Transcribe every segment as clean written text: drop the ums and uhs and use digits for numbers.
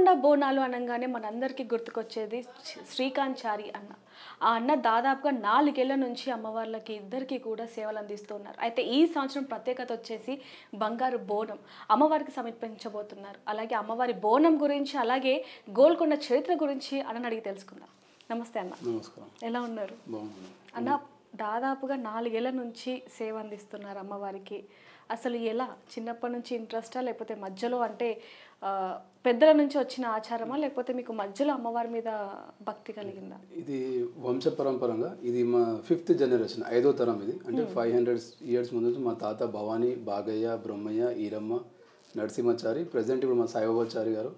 గోల్కొండ బోనాలు అనంగానే మనందరికీ గుర్తుకొచ్చేది శ్రీకాంచారి అన్న. ఆ అన్న దాదాపుగా 4 ఏళ్ల నుంచి అమ్మవార్లకి ఇద్దరికీ కూడా సేవలు అందిస్తున్నారు. అయితే ఈ సంవత్సరం ప్రత్యేకత వచ్చేసి బంగారు బోనం అమ్మవారికి సమర్పించబోతున్నారు. అలాగే అమ్మవారి బోనం గురించి, అలాగే గోల్కొండ చరిత్ర గురించి అన్నని అడిగి తెలుసుకుందాం. నమస్తే అన్న. నమస్కారం. ఎలా ఉన్నారు అన్న? దాదాపుగా 4 ఏళ్ల నుంచి సేవ అందిస్తున్నారు అమ్మవారికి. అసలు ఎలా, చిన్నప్పటి నుంచి ఇంట్రెస్టా, లేకపోతే మధ్యలో అంటే పెద్దల నుంచి వచ్చిన ఆచారమా, లేకపోతే మీకు మధ్యలో అమ్మవారి మీద భక్తి కలిగిందా? ఇది వంశ పరంపరంగా ఇది మా 5th జనరేషన్, 5వ తరం. ఇది అంటే 500 years ముందు నుంచి మా తాత భవానీ, బాగయ్య, బ్రహ్మయ్య, ఈరమ్మ, నరసింహచారి, ప్రజెంట్ ఇప్పుడు మా సాయిబాబాచారి గారు,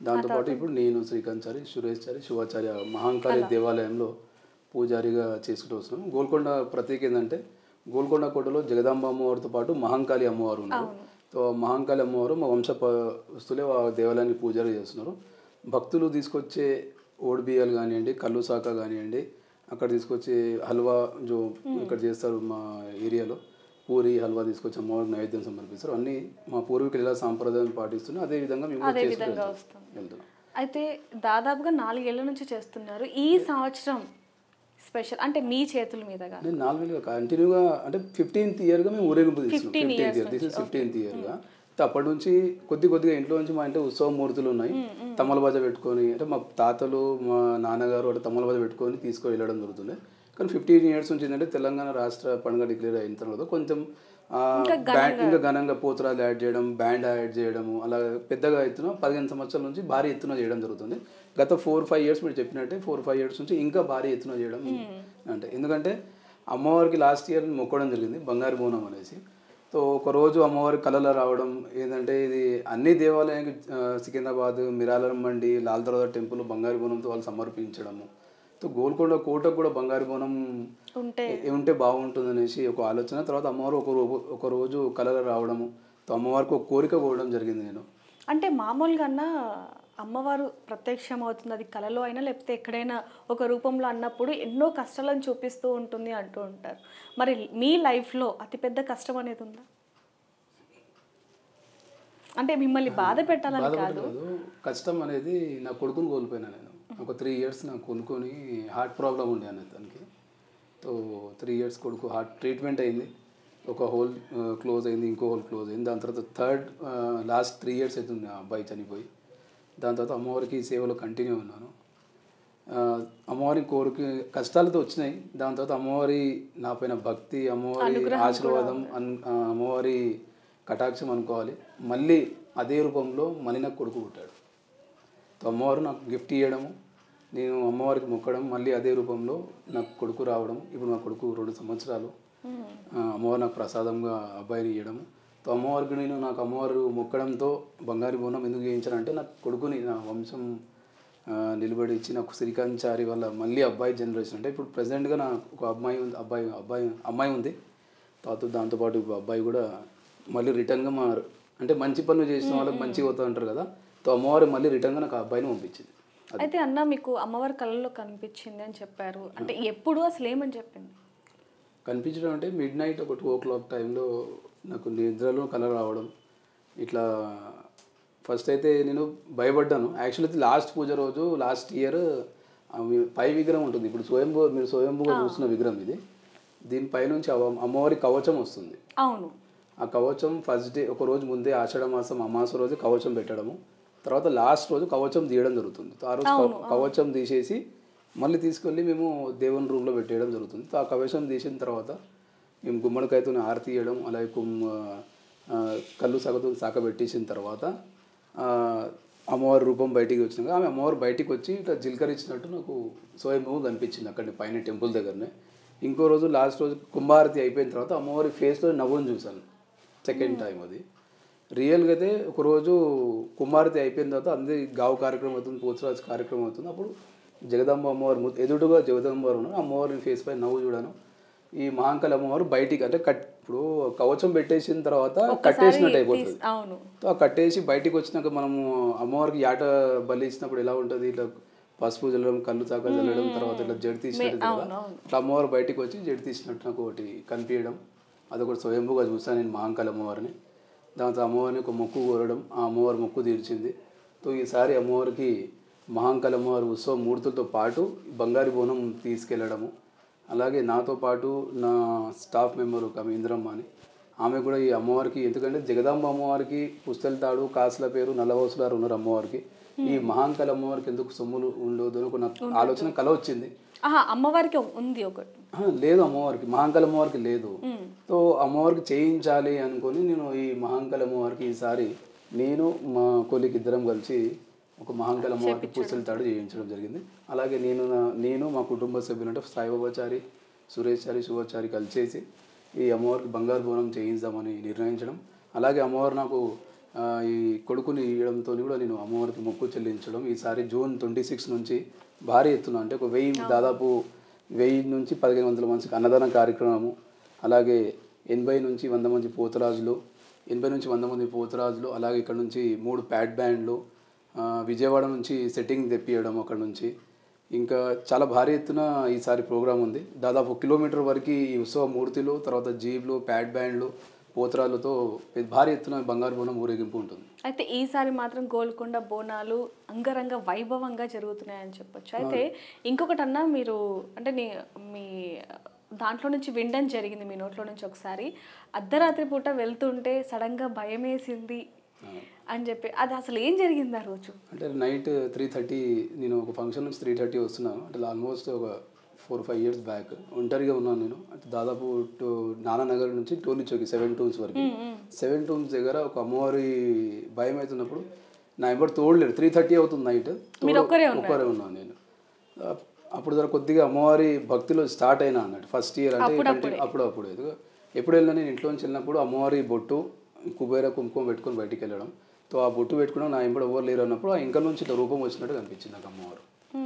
దాంతోపాటు ఇప్పుడు నేను శ్రీకాంచారి, సురేష్చారి, శివాచార్య మహాంకాళి దేవాలయంలో పూజారిగా చేసుకుంటూ వస్తున్నాం. గోల్కొండ ప్రత్యేక ఏంటంటే గోల్కొండ కోటలో జగదాంబ అమ్మవారితో పాటు మహాంకాళి అమ్మవారు ఉన్నారు. సో మహాంకాళి అమ్మవారు మా వంశ వస్తులే ఆ దేవాలయానికి పూజారి చేస్తున్నారు. భక్తులు తీసుకొచ్చే ఓడిబియ్యాలు కానివ్వండి, కళ్ళు శాఖ కానివ్వండి, అక్కడ తీసుకొచ్చే హల్వా ఇక్కడ చేస్తారు మా ఏరియాలో, పూరి హల్వా తీసుకొచ్చి అమ్మవారికి నైవేద్యం సమర్పిస్తారు. అన్నీ మా పూర్వీకులు ఎలా సాంప్రదాయం పాటిస్తున్నారు అదే విధంగా మేము వెళ్తున్నాం. అయితే దాదాపుగా 4 ఏళ్ల నుంచి చేస్తున్నారు. ఈ సంవత్సరం స్పెషల్ అంటే మీ చేతుల మీదగా నేను 4 ఏళ్ళుగా కంటిన్యూగా అంటే 15th ఇయర్గా మేము ఊరేగింపు తీసుకున్నాం. 15th ఇయర్గా అప్పటి నుంచి కొద్దిగా ఇంట్లో నుంచి మా ఇంట్లో ఉత్సవ మూర్తులు ఉన్నాయి. తమలబాజ పెట్టుకొని, అంటే మా తాతలు మా నాన్నగారు అంటే తమలబాజ పెట్టుకొని తీసుకొని వెళ్ళడం జరుగుతుంది. కానీ 15 years నుంచి ఏంటంటే తెలంగాణ రాష్ట్ర పండుగ డిక్లేర్ అయిన తర్వాత కొంచెం ఇంకా ఘనంగా పోతురాలు యాడ్ చేయడం, బ్యాండ్ యాడ్ చేయడము, అలా పెద్దగా ఎత్తున 15 సంవత్సరాల నుంచి భారీ ఎత్తున చేయడం జరుగుతుంది. గత 4-5 years మీరు చెప్పినట్టే 4-5 years నుంచి ఇంకా భారీ ఎత్తున చేయడం అంటే ఎందుకంటే అమ్మవారికి లాస్ట్ ఇయర్ మొక్కడం జరిగింది బంగారు బోనం అనేసి. సో ఒకరోజు అమ్మవారి కళలో రావడం ఏంటంటే ఇది అన్ని దేవాలయానికి సికింద్రాబాద్, మిరాలం మండి, లాల్ దర్వాజా టెంపుల్ బంగారు బోనంతో వాళ్ళు సమర్పించడము. సో గోల్కొండ కోటకు కూడా బంగారు బోనం ఉంటే బాగుంటుంది అనేసి ఒక ఆలోచన. తర్వాత అమ్మవారు ఒక రోజు కళలో రావడము, సో అమ్మవారికి ఒక కోరిక కోవడం జరిగింది. నేను అంటే మామూలుగా అమ్మవారు ప్రత్యక్షం అవుతుంది, అది కళలో అయినా లేకపోతే ఎక్కడైనా ఒక రూపంలో అన్నప్పుడు ఎన్నో కష్టాలను చూపిస్తూ ఉంటుంది అంటూ ఉంటారు. మరి మీ లైఫ్లో అతిపెద్ద కష్టం అనేది ఉందా? అంటే మిమ్మల్ని బాధ పెట్టాలని కాదు, కష్టం అనేది నా కొడుకుని కోల్పోయినా. నేను ఒక 3 years నాకు కొనుక్కొని హార్ట్ ప్రాబ్లం ఉండే అతనికి. సో 3 years కొడుకు హార్ట్ ట్రీట్మెంట్ అయింది. ఒక హోల్ క్లోజ్ అయింది, ఇంకో హోల్ క్లోజ్ అయింది. దాని తర్వాత లాస్ట్ 3 years అవుతుంది ఆ అబ్బాయి చనిపోయి. దాని తర్వాత అమ్మవారికి సేవలో కంటిన్యూ ఉన్నాను. అమ్మవారి కోరిక కష్టాలతో వచ్చినాయి. దాని తర్వాత అమ్మవారి నా పైన భక్తి, అమ్మవారి ఆశీర్వాదం, అమ్మవారి కటాక్షం అనుకోవాలి. మళ్ళీ అదే రూపంలో మళ్ళీ నాకు కొడుకు పుట్టాడు. సో అమ్మవారు నాకు గిఫ్ట్ ఇవ్వడము, నేను అమ్మవారికి మొక్కడం, మళ్ళీ అదే రూపంలో నాకు కొడుకు రావడం. ఇప్పుడు నా కొడుకు 2 సంవత్సరాలు. అమ్మవారు నాకు ప్రసాదంగా అబ్బాయిని ఇవ్వడము. సో అమ్మవారికి నాకు అమ్మవారు మొక్కడంతో బంగారు బోనం ఎందుకు చేయించానంటే నాకు కొడుకుని నా వంశం నిలబడి ఇచ్చి నాకు శ్రీకాంచారి వల్ల మళ్ళీ అబ్బాయి జనరేషన్. అంటే ఇప్పుడు ప్రజెంట్గా నాకు ఒక అమ్మాయి ఉంది. తర్వాత దాంతోపాటు ఇప్పుడు అబ్బాయి కూడా మళ్ళీ రిటర్న్గా అంటే మంచి పనులు చేసిన వాళ్ళకి మంచిగా అవుతా అంటారు కదా. సో అమ్మవారు మళ్ళీ రిటర్న్గా నాకు ఆ అబ్బాయిని పంపించింది. అయితే అన్న మీకు అమ్మవారి కళలో కనిపించింది అని చెప్పారు, అంటే ఎప్పుడు అసలు ఏమని చెప్పింది? కనిపించడం అంటే midnight ఒక 2 o'clock టైంలో నాకు నిద్రలో కళ రావడం. ఇట్లా ఫస్ట్ అయితే నేను భయపడ్డాను. యాక్చువల్లీ లాస్ట్ పూజ రోజు లాస్ట్ ఇయర్ పై విగ్రహం ఉంటుంది. ఇప్పుడు మీరు స్వయంభూగా చూస్తున్న విగ్రహం ఇది. దీనిపైనుంచి అమ్మవారి కవచం వస్తుంది. అవును. ఆ కవచం ఫస్ట్ డే ఒక రోజు ముందే ఆషాఢ మాసం అమాస రోజు కవచం పెట్టడము, తర్వాత లాస్ట్ రోజు కవచం తీయడం జరుగుతుంది. ఆ రోజు కవచం తీసేసి మళ్ళీ తీసుకెళ్ళి మేము దేవుని రూమ్లో పెట్టేయడం జరుగుతుంది. ఆ కవచం తీసిన తర్వాత మేము గుమ్మడికాయతో ఆరతి ఇవ్వడం, అలాగే కళ్ళు సగతో శాఖ పెట్టేసిన తర్వాత అమ్మవారి రూపం బయటికి వచ్చినాక ఆమె అమ్మవారు బయటికి వచ్చి ఇట్లా జిల్కరించినట్టు నాకు స్వయంభూ కనిపించింది అక్కడి పైన టెంపుల్ దగ్గరనే. ఇంకో రోజు లాస్ట్ రోజు కుంభారతి అయిపోయిన తర్వాత అమ్మవారి ఫేస్లో నవ్వును చూశాను. సెకండ్ టైం అది రియల్గా. అయితే ఒకరోజు కుమారతి అయిపోయిన తర్వాత అందరి గావు కార్యక్రమం అవుతుంది, పోతురాజు కార్యక్రమం అవుతుంది. అప్పుడు జగదాంబ అమ్మవారు ఎదుటుగా జగదాంబ ఉన్నారు. అమ్మవారి ఫేస్ పై నవ్వు చూడాను. ఈ మహాంకాళి అమ్మవారు బయటికి అంటే ఇప్పుడు కవచం పెట్టేసిన తర్వాత కట్టేసినట్టు అయిపోతుంది. ఆ కట్టేసి బయటికి వచ్చినాక మనము అమ్మవారికి యాట బలి ఇచ్చినప్పుడు ఎలా ఉంటుంది, ఇట్లా పసుపు చల్లడం, కళ్ళు చాక చల్లడం, తర్వాత ఇట్లా జడి తీసినట్టు కదా, ఇట్లా అమ్మవారు బయటికి వచ్చి జడి తీసినట్టు నాకు ఒకటి కనిపించడం. అదొకటి స్వయంభూగా చూసాను నేను మహాంకాళి అమ్మవారిని. దాంతో అమ్మవారిని ఒక మొక్కు కోరడం, ఆ అమ్మవారి మొక్కు తీర్చింది. తో ఈసారి అమ్మవారికి మహాంకాళి అమ్మవారి ఉత్సవ మూర్తులతో పాటు బంగారు బోనం తీసుకెళ్ళడము, అలాగే నాతో పాటు నా స్టాఫ్ మెంబర్ ఒక ఇంద్రమ్మ అని, ఆమె కూడా ఈ అమ్మవారికి, ఎందుకంటే జగదాంబ అమ్మవారికి పుస్తల తాడు కాసుల పేరు నల్లవోసులారు ఉన్నారు అమ్మవారికి, ఈ మహాంకాళి అమ్మవారికి ఎందుకు సొమ్ములు ఉండదు అని నాకు ఆలోచన కల వచ్చింది. అమ్మవారికి ఉంది ఒకటి లేదు, అమ్మవారికి మహాంకాళి అమ్మవారికి లేదు. సో అమ్మవారికి చేయించాలి అనుకొని నేను ఈ మహాంకాళి అమ్మవారికి ఈసారి నేను మా కొలికి ఇద్దరం కలిసి ఒక మహాంకాళి అమ్మవారికి పుస్తల తాడు చేయించడం జరిగింది. అలాగే నేను మా కుటుంబ సభ్యులంటే సాయిబాబాచారి, సురేష్చారి, శుభాచారి కలిసేసి ఈ అమ్మవారికి బంగారు బోనం చేయించామని నిర్ణయించడం. అలాగే అమ్మవారు నాకు ఈ కొడుకుని ఇవ్వడంతో కూడా నేను అమ్మవారికి మొక్కు చెల్లించడం. ఈసారి జూన్ 26 నుంచి భారీ ఎత్తున అంటే ఒక 1000 దాదాపు 1000 నుంచి 1500 మందికి అన్నదాన కార్యక్రమము, అలాగే 80 నుంచి 100 మంది పోతరాజులు, 80 నుంచి 100 మంది పోతరాజులు, అలాగే ఇక్కడ నుంచి 3 ప్యాడ్ బ్యాండ్లు, విజయవాడ నుంచి సెట్టింగ్ తెప్పియడం అక్కడ నుంచి, ఇంకా చాలా భారీ ఎత్తున ఈసారి ప్రోగ్రాం ఉంది. దాదాపు కిలోమీటర్ వరకు ఈ ఉత్సవ మూర్తులు, తర్వాత జీబ్లు, ప్యాడ్ బ్యాండ్లు, పోతరాలతో భారీ ఎత్తున బంగారు బోనం ఊరేగింపు ఉంటుంది. అయితే ఈసారి మాత్రం గోల్కొండ బోనాలు అంగరంగ వైభవంగా జరుగుతున్నాయని చెప్పొచ్చు. అయితే ఇంకొకటి అన్నా, మీరు అంటే మీ దాంట్లో నుంచి వినడం జరిగింది, మీ నోట్లో నుంచి ఒకసారి అర్ధరాత్రి పూట వెళ్తుంటే సడన్గా భయం వేసింది అని చెప్పి, అది అసలు ఏం జరిగింది ఆ రోజు? అంటే నైట్ 3:30 నేను ఒక ఫంక్షన్ నుంచి 3:30 వస్తున్నాను. అంటే ఆల్మోస్ట్ ఒక 4-5 years బ్యాక్ ఒంటరిగా ఉన్నాను నేను. అంటే దాదాపు నానానగర్ నుంచి టోలీ చౌకి 7 Tunes వరకు, 7 Tunes దగ్గర ఒక అమ్మవారి భయం అవుతున్నప్పుడు నా ఎవరు తోడలేడు. 3:30 అవుతుంది నైట్, ఒక్కరే ఉన్నాను నేను. అప్పుడు ధర కొద్దిగా అమ్మవారి భక్తిలో స్టార్ట్ అయినా అన్నట్టు ఫస్ట్ ఇయర్. అంటే అప్పుడప్పుడు ఎప్పుడు వెళ్ళినా నేను ఇంట్లోంచి వెళ్ళినప్పుడు అమ్మవారి బొట్టు కుబేర కుంకుమ పెట్టుకొని బయటికి వెళ్ళడం. తో ఆ బొట్టు పెట్టుకున్నాం, నా ఇంట్లో ఎవరు లేరు అన్నప్పుడు ఆ ఇంకా నుంచి ఇట్లా రూపం వచ్చినట్టు కనిపించింది నాకు అమ్మవారు.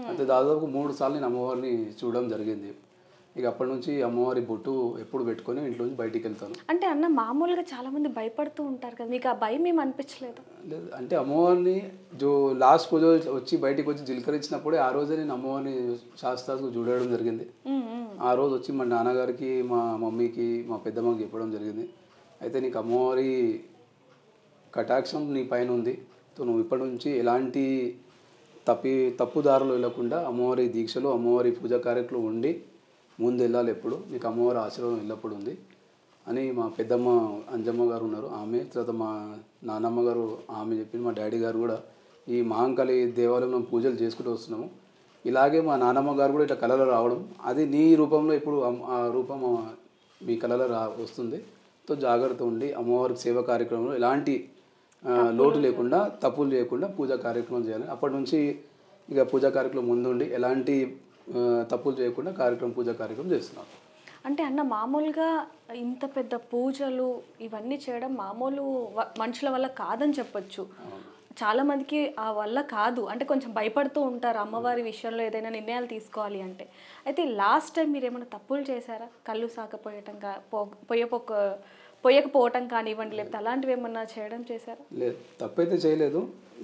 అంటే దాదాపు 3 సార్లు నేను అమ్మవారిని చూడడం జరిగింది. ఇక అప్పటి నుంచి అమ్మవారి బొట్టు ఎప్పుడు పెట్టుకొని ఇంట్లోంచి బయటికి వెళ్తాను. అంటే అన్న మామూలుగా చాలా మంది భయపడుతూ ఉంటారు కదా, మీకు ఆ భయం ఏమి అనిపించలేదు? లేదు, అంటే అమ్మవారిని లాస్ట్ పూజ వచ్చి బయటికి వచ్చి జిల్కరించినప్పుడే ఆ రోజే నేను అమ్మవారిని శాస్త్రాలు చూడడం జరిగింది. ఆ రోజు వచ్చి మా నాన్నగారికి, మా మమ్మీకి, మా పెద్దమ్మకి చెప్పడం జరిగింది. అయితే నీకు అమ్మవారి కటాక్షం నీ పైన ఉంది, నువ్వు ఇప్పటి నుంచి ఎలాంటి తప్పుదారులు వెళ్ళకుండా అమ్మవారి దీక్షలో, అమ్మవారి పూజా కార్యక్రమం ఉండి ముందు వెళ్ళాలి, ఎప్పుడు నీకు అమ్మవారి ఆశీర్వాదం ఎల్లప్పుడు ఉంది అని మా పెద్దమ్మ అంజమ్మ గారు ఉన్నారు ఆమె, తర్వాత మా నాన్నమ్మ గారు ఆమె చెప్పింది, మా డాడీ గారు కూడా ఈ మహాంకాళి దేవాలయంలో పూజలు చేసుకుంటూ వస్తున్నాము. ఇలాగే మా నాన్నమ్మ గారు కూడా ఇట్లా కళలో రావడం, అది నీ రూపంలో ఇప్పుడు ఆ రూపం మీ కళలో వస్తుంది. తో జాగ్రత్త ఉండి అమ్మవారికి సేవ కార్యక్రమంలో ఎలాంటి లోటు లేకుండా, తప్పులు లేకుండా పూజా కార్యక్రమం చేయాలి. అప్పటి నుంచి ఇక పూజా కార్యక్రమం ముందుండి ఎలాంటి తప్పులు చేయకుండా పూజా కార్యక్రమం చేస్తున్నాం. అంటే అన్న మామూలుగా ఇంత పెద్ద పూజలు ఇవన్నీ చేయడం మామూలు మనుషుల వల్ల కాదని చెప్పొచ్చు. చాలామందికి ఆ వల్ల కాదు, అంటే కొంచెం భయపడుతూ ఉంటారు అమ్మవారి విషయంలో ఏదైనా నిర్ణయాలు తీసుకోవాలి అంటే. అయితే లాస్ట్ టైం మీరు ఏమైనా తప్పులు చేశారా? కళ్ళు సాకపోయటం పోయకపోవటం కానివ్వండి, లేకపోతే అలాంటివి ఏమన్నా చేయడం చేశారా? లేదు, తప్పైతే చేయలేదు.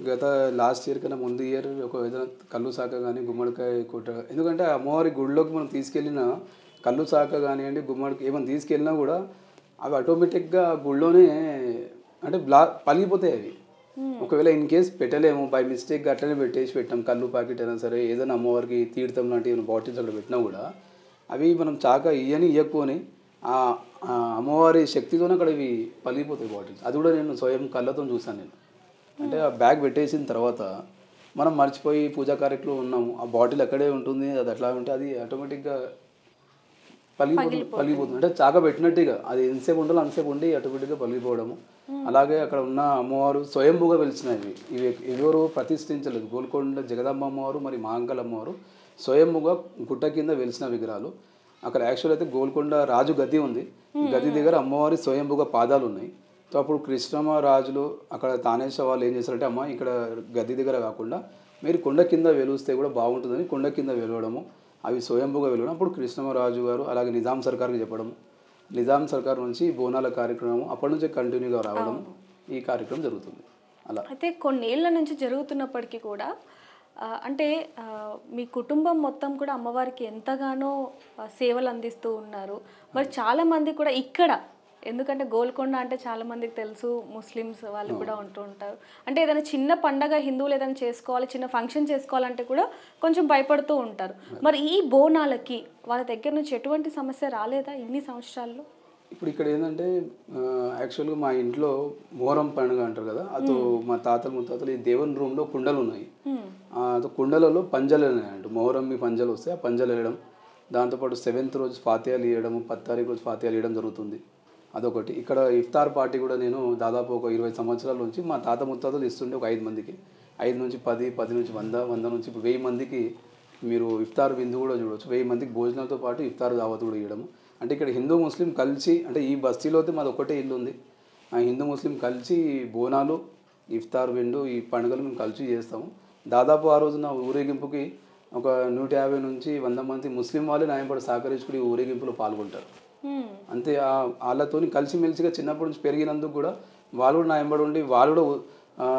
గత లాస్ట్ ఇయర్ కన్నా ముందు ఇయర్ ఒక ఏదైనా కళ్ళు సాక కానీ గుమ్మడికాయ కొట్ట, ఎందుకంటే అమ్మవారి గుడిలోకి మనం తీసుకెళ్ళిన కళ్ళు సాక కానివ్వండి, గుమ్మడికాయ ఏమైనా తీసుకెళ్ళినా కూడా అవి ఆటోమేటిక్గా గుడిలోనే అంటే పలిగిపోతాయి అవి. ఒకవేళ ఇన్ కేస్ పెట్టలేము, బై మిస్టేక్ అట్లనే పెట్టాం, కళ్ళు ప్యాకెట్ అయినా సరే, ఏదైనా అమ్మవారికి తీర్థం లాంటి ఏమైనా బాటిల్స్ అక్కడ పెట్టినా కూడా అవి మనం చాక ఇయ్యకపోని ఆ అమ్మవారి శక్తితోనే అక్కడ ఇవి పలిగిపోతాయి బాటిల్స్. అది కూడా నేను స్వయం కళ్ళతో చూసాను నేను. అంటే ఆ బ్యాగ్ పెట్టేసిన తర్వాత మనం మర్చిపోయి పూజా కార్యక్రమం ఉన్నాము, ఆ బాటిల్ అక్కడే ఉంటుంది, అది అట్లా ఉంటే అది ఆటోమేటిక్గా పలిగిపోతుంది. అంటే చాక పెట్టినట్టుగా అది ఎంతసేపు ఉండాలో అంతసేపు ఉండి ఆటోమేటిక్గా పలిగిపోవడము. అలాగే అక్కడ ఉన్న అమ్మవారు స్వయంభూగా వెలిసినవి, ఇవి ఎవరు ప్రతిష్ఠించలేదు. గోల్కొండ జగదాంబ అమ్మవారు మరి మహాంకాళి అమ్మవారు స్వయంభూగా గుట్ట కింద వెలిసిన విగ్రహాలు. అక్కడ యాక్చువల్ అయితే గోల్కొండ రాజు గది ఉంది, గది దగ్గర అమ్మవారి స్వయంభూగా పాదాలు ఉన్నాయి. సో అప్పుడు కృష్ణమ్మ రాజులు అక్కడ తానేశ్వర వాళ్ళు ఏం చేస్తారంటే, అమ్మ ఇక్కడ గది దగ్గర కాకుండా మీరు కొండ కింద వెలుస్తే కూడా బాగుంటుందని కొండ కింద వెలవడము, అవి స్వయంభూగా వెలవడం. అప్పుడు కృష్ణమరాజు గారు అలాగే నిజాం సర్కార్కి చెప్పడము, నిజాం సర్కార్ నుంచి బోనాల కార్యక్రమం అప్పటి నుంచే కంటిన్యూగా రావడం, ఈ కార్యక్రమం జరుగుతుంది. అలా అయితే కొన్నేళ్ల నుంచి జరుగుతున్నప్పటికీ కూడా అంటే మీ కుటుంబం మొత్తం కూడా అమ్మవారికి ఎంతగానో సేవలు అందిస్తూ ఉన్నారు. మరి చాలామంది కూడా ఇక్కడ ఎందుకంటే గోల్కొండ అంటే చాలా మందికి తెలుసు, ముస్లిమ్స్ వాళ్ళు కూడా ఉంటూ ఉంటారు. అంటే ఏదైనా చిన్న పండగ హిందువులు ఏదైనా చేసుకోవాలి, చిన్న ఫంక్షన్ చేసుకోవాలంటే కూడా కొంచెం భయపడుతూ ఉంటారు. మరి ఈ బోనాలకి వాళ్ళ దగ్గర నుంచి ఎటువంటి సమస్య రాలేదా ఇన్ని సంవత్సరాల్లో? ఇప్పుడు ఇక్కడ ఏంటంటే యాక్చువల్గా మా ఇంట్లో మొహరం పండుగ అంటారు కదా, అతో మా తాతలు ముత్తాతలు ఈ దేవుని రూమ్లో కుండలు ఉన్నాయి. కుండలలో పంజలు ఉన్నాయంట. మొహరంకి పంజలు వస్తే ఆ పంజలు వేయడం, దాంతోపాటు 7th రోజు ఫాతియాలు ఇవ్వడం, 10వ తారీఖు రోజు ఫాతియాలు ఇవ్వడం జరుగుతుంది. అదొకటి. ఇక్కడ ఇఫ్తార్ పార్టీ కూడా నేను దాదాపు ఒక 20 సంవత్సరాల నుంచి మా తాత ముత్తాతలు ఇస్తుండే ఒక 5 మందికి, 5 నుంచి 10, 10 నుంచి 100, 100 నుంచి ఇప్పుడు 1000 మందికి మీరు ఇఫ్తార్ విందు కూడా చూడవచ్చు. 1000 మందికి భోజనాలతో పాటు ఇఫ్తార్ దావత్ కూడా ఇవ్వడం. అంటే ఇక్కడ హిందూ ముస్లిం కలిసి, అంటే ఈ బస్తీలో అయితే మాది ఒకటే ఇల్లు ఉంది, ఆ హిందూ ముస్లిం కలిసి బోనాలు ఇఫ్తార్ విందు ఈ పండుగలు మేము కలిసి చేస్తాము. దాదాపు ఆ రోజున ఊరేగింపుకి ఒక 150 నుంచి 100 మంది ముస్లిం వాళ్ళే న్యాయపడి సహకరించుకుని ఈ ఊరేగింపులో పాల్గొంటారు. అంతే. వాళ్ళతో కలిసిమెలిసిగా చిన్నప్పటి నుంచి పెరిగినందుకు కూడా వాళ్ళు కూడా న్యాయపడి ఉండి, వాళ్ళు కూడా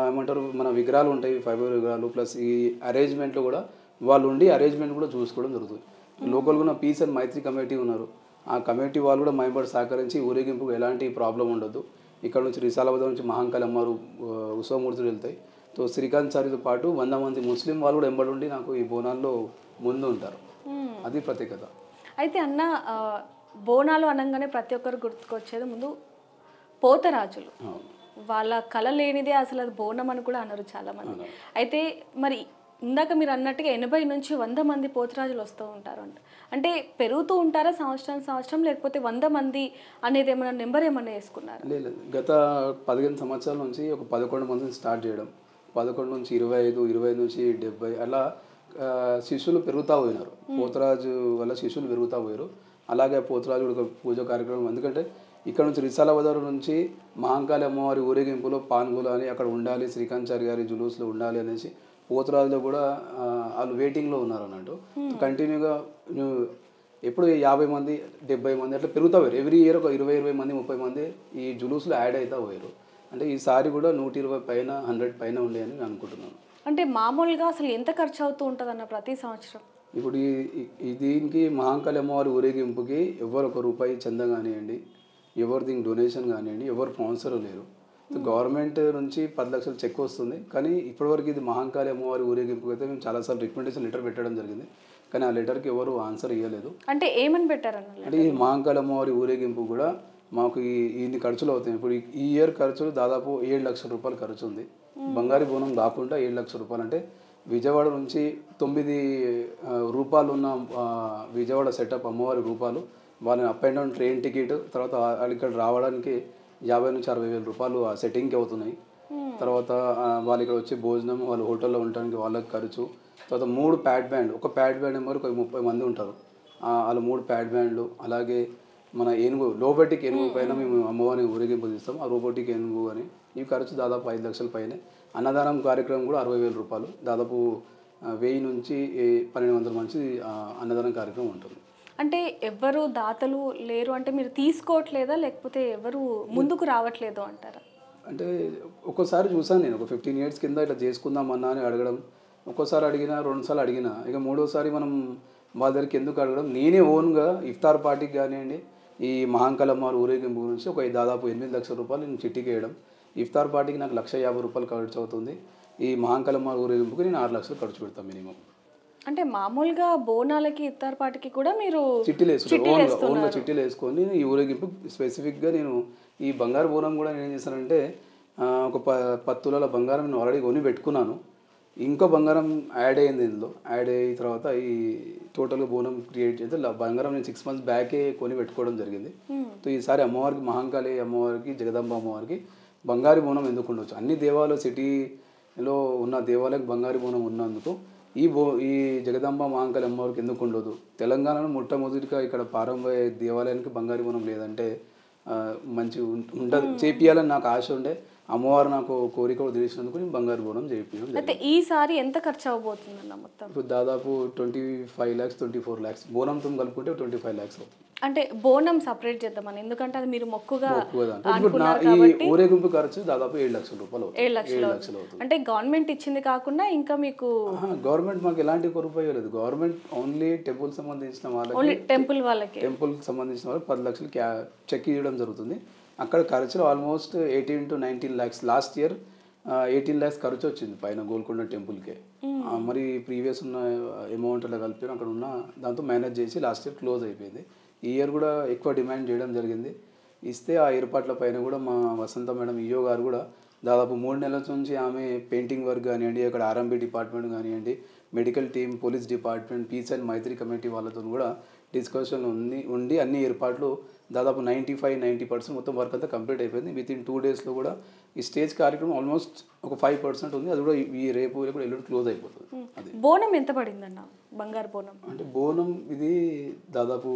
ఏమంటారు మన విగ్రహాలు ఉంటాయి, ఫైబర్ విగ్రహాలు, ప్లస్ ఈ అరేంజ్మెంట్లో కూడా వాళ్ళు ఉండి అరేంజ్మెంట్ కూడా చూసుకోవడం జరుగుతుంది. లోకల్గా ఉన్న పీస్ అండ్ మైత్రి కమిటీ ఉన్నారు, ఆ కమిటీ వాళ్ళు కూడా మైంబడి సహకరించి ఊరేగింపుకు ఎలాంటి ప్రాబ్లం ఉండదు. ఇక్కడ నుంచి రిసాలాబాద్ నుంచి మహంకాళి అమ్మారు ఉత్సవమూర్తులు వెళ్తాయి. తో శ్రీకాంత్ చారితో పాటు 100 మంది ముస్లిం వాళ్ళు కూడా ఎంబడి ఉండి నాకు ఈ బోనాల్లో ముందు ఉంటారు. అది ప్రత్యేకత. అయితే అన్న బోనాలు అనగానే ప్రతి ఒక్కరు గుర్తుకొచ్చేది ముందు పోతరాజులు. వాళ్ళ కళ లేనిదే అసలు అది బోనం అని కూడా అన్నారు చాలామంది. అయితే మరి ఇందాక మీరు అన్నట్టుగా 80 నుంచి 100 మంది పోతరాజులు వస్తూ ఉంటారు అంట. అంటే పెరుగుతూ ఉంటారా సంవత్సరం, లేకపోతే 100 మంది అనేది ఏమైనా నెంబర్ ఏమైనా వేసుకున్నారు? లేదు, గత 15 సంవత్సరాల నుంచి ఒక 11 మందిని స్టార్ట్ చేయడం, 11 నుంచి 25, 25 నుంచి 70 అలా శిష్యులు పెరుగుతూ పోయినారు. పోతరాజు వల్ల శిష్యులు పెరుగుతూ పోయారు. అలాగే పోతరాజు ఒక పూజ కార్యక్రమం, ఎందుకంటే ఇక్కడ నుంచి రిసాలాబాద్ నుంచి మహంకాళి అమ్మవారి ఊరేగింపులో పాల్గొనాలి, అక్కడ ఉండాలి, శ్రీకాంత్ గారి జులూస్లో ఉండాలి అనేసి పోతరాజులో కూడా వాళ్ళు వెయిటింగ్లో ఉన్నారు అన్నట్టు. కంటిన్యూగా ఎప్పుడు 50 మంది 70 మంది అట్లా పెరుగుతూ పోయారు. ఎవ్రీ ఇయర్ ఒక 20 మంది 30 మంది ఈ జులూస్లో యాడ్ అవుతూ పోయారు. అంటే ఈసారి కూడా 120 పైన 100 పైన ఉండే అని నేను అనుకుంటున్నాను. అంటే మామూలుగా అసలు ఎంత ఖర్చు అవుతూ ఉంటుంది అన్న ప్రతి సంవత్సరం? ఇప్పుడు దీనికి మహంకాళి అమ్మవారి ఊరేగింపుకి ఎవరు ₹1 చందా కానివ్వండి, ఎవరు దీనికి డొనేషన్ కానివ్వండి, ఎవరు స్పాన్సర్ లేరు. గవర్నమెంట్ నుంచి 10 లక్షలు చెక్ వస్తుంది, కానీ ఇప్పటివరకు ఇది మహంకాళి అమ్మవారి ఊరేగింపుకి అయితే మేము చాలాసార్లు రికమెండేషన్ లెటర్ పెట్టడం జరిగింది, కానీ ఆ లెటర్కి ఎవరు ఆన్సర్ ఇవ్వలేదు. అంటే ఏమని పెట్టారన్న? అంటే ఈ మహంకాళి అమ్మవారి ఊరేగింపు కూడా మాకు ఇన్ని ఖర్చులు అవుతాయి. ఇప్పుడు ఈ ఇయర్ ఖర్చులు దాదాపు 7 లక్షల రూపాయలు ఖర్చు ఉంది. బంగారు బోనం కాకుండా 7 లక్షల రూపాయలు. అంటే విజయవాడ నుంచి 9 రూపాయలు ఉన్న విజయవాడ సెటప్ అమ్మవారి రూపాయలు, వాళ్ళని up and down train ticket, తర్వాత ఇక్కడ రావడానికి 50 నుంచి 60 వేల రూపాయలు ఆ సెట్టింగ్కి అవుతున్నాయి. తర్వాత వాళ్ళు ఇక్కడ వచ్చి భోజనం, వాళ్ళు హోటల్లో ఉండడానికి వాళ్ళకి ఖర్చు, తర్వాత 3 ప్యాడ్ బ్యాండ్, ఒక ప్యాడ్ బ్యాండ్ నెంబర్ ఒక 30 మంది ఉంటారు, వాళ్ళు 3 ప్యాడ్ బ్యాండ్లు. అలాగే మన ఏనుగు, రోబోటిక్ ఏనుగు పైన మేము అమ్మవారిని ఊరేగింపు తీస్తాం, ఆ రోబోటిక్ ఏనుగు అని. ఈ ఖర్చు దాదాపు 5 లక్షల పైనే. అన్నదానం కార్యక్రమం కూడా 60,000 రూపాయలు, దాదాపు 1000 నుంచి 1200 మంది అన్నదానం కార్యక్రమం ఉంటుంది. అంటే ఎవరు దాతలు లేరు అంటే మీరు తీసుకోవట్లేదా, లేకపోతే ఎవరు ముందుకు రావట్లేదు అంటారా? అంటే ఒక్కోసారి చూసాను నేను, ఒక 15 years కింద ఇట్లా చేసుకుందామన్నా అని అడగడం, ఒక్కోసారి అడిగినా, 2 సార్లు అడిగినా, ఇక 3వసారి మనం వాళ్ళ దగ్గరికి ఎందుకు అడగడం, నేనే ఓన్గా ఇఫ్తార్ పార్టీకి కానివ్వండి, ఈ మహంకాళి అమ్మవారి ఊరేగింపు గురించి ఒక దాదాపు 8 లక్షల రూపాయలు నేను చిట్టికి వేయడం. ఇఫ్తార్ పార్టీకి నాకు 1,50,000 రూపాయలు ఖర్చు అవుతుంది. ఈ మహంకాళి అమ్మవారి ఊరేగింపుకి నేను 6 లక్షలు ఖర్చు పెడతాను మినిమం. అంటే మామూలుగా బోనాలకి ఇఫ్తార్ పార్టీకి కూడా మీరు చిట్టీలు ఓన్గా చిట్టీలు వేసుకొని ఈ ఊరేగింపు స్పెసిఫిక్గా నేను ఈ బంగారు బోనం కూడా నేను ఏం చేశానంటే, ఒక 10 తులాల బంగారం నేను ఆల్రెడీ కొని పెట్టుకున్నాను. ఇంకో బంగారం యాడ్ అయ్యింది ఇందులో. యాడ్ అయిన తర్వాత ఈ టోటల్గా బోనం క్రియేట్ చేస్తే బంగారం నేను 6 months బ్యాకే కొని పెట్టుకోవడం జరిగింది. సో ఈసారి అమ్మవారికి, మహంకాళి అమ్మవారికి, జగదంబ అమ్మవారికి బంగారు బోనం ఎందుకు ఉండొచ్చు, అన్ని దేవాలయ సిటీలో ఉన్న దేవాలయకు బంగారు బోనం ఉన్నందుకు ఈ జగదంబ మహంకాళి అమ్మవారికి ఎందుకు ఉండదు, తెలంగాణలో మొట్టమొదటిగా ఇక్కడ పారంపర్య దేవాలయానికి బంగారు బోనం లేదంటే మంచి ఉండదు, చేపియాలని నాకు ఆశ ఉండే. అమ్మవారు నాకు కోరిక కూడా తీర్చినందుకు నేను బంగారు బోనం చేయించడం అయితే జరిగింది. ఈసారి ఎంత ఖర్చు అవ్వబోతుందన్న మొత్తం? ఇప్పుడు దాదాపు 25 lakhs 24 lakhs బోనంతో కలుపుకుంటే 25 lakhs అవుతుంది. అంటే బోనం సపరేట్ చేద్దామని, ఎందుకంటే అది మీరు మొక్కుగా ఇప్పుడు నా అనుకున్నారు ఈ కాబట్టి ఊరేగింపు ఖర్చు దాదాపు 7 లక్షల రూపాయలు అవుతుంది. 7 లక్షలు 7 లక్షలు అవుతుంది. అంటే గవర్నమెంట్ ఇచ్చింది కాకుండా ఇంకా మీకు గవర్నమెంట్ మాకు ఎలాంటి కొరపాయలేదు. గవర్నమెంట్ ఓన్లీ టెంపుల్ సంబంధించిన ఓన్లీ వాళ్ళకి టెంపుల్ వాళ్ళకి టెంపుల్కి సంబంధించిన వాళ్ళకి 10 లక్షలు చెక్ ఇవ్వడం జరుగుతుంది. అక్కడ ఖర్చులు almost 18 to 19 lakhs. Last year 18 lakhs ఖర్చు వచ్చింది పైన గోల్కొండ టెంపుల్కే. మరి ప్రీవియస్ ఉన్న అమౌంట్ అలా కలిపి అక్కడ ఉన్న దాంతో మేనేజ్ చేసి లాస్ట్ ఇయర్ క్లోజ్ అయిపోయింది. ఈ ఇయర్ కూడా ఎక్కువ డిమాండ్ చేయడం జరిగింది. ఇస్తే ఆ ఏర్పాట్ల పైన కూడా మా వసంత మేడం ఈఓ గారు కూడా దాదాపు 3 నెలల నుంచి ఆమె పెయింటింగ్ వర్క్ కానివ్వండి, అక్కడ ఆర్ఎంబీ డిపార్ట్మెంట్ కానివ్వండి, medical team, police department, peace and Maitri committee వాళ్ళతో కూడా డిస్కషన్ ఉండి అన్ని ఏర్పాట్లు దాదాపు 95-90% మొత్తం వర్క్ అంతా కంప్లీట్ అయిపోయింది. విత్ ఇన్ 2 daysలో కూడా ఈ స్టేజ్ కార్యక్రమం ఆల్మోస్ట్ ఒక 5% ఉంది. అది కూడా ఈ రేపు కూడా ఎల్లుండి క్లోజ్ అయిపోతుంది. అది బోనం ఎంత పడిందన్న? బంగారు బోనం అంటే బోనం ఇది దాదాపు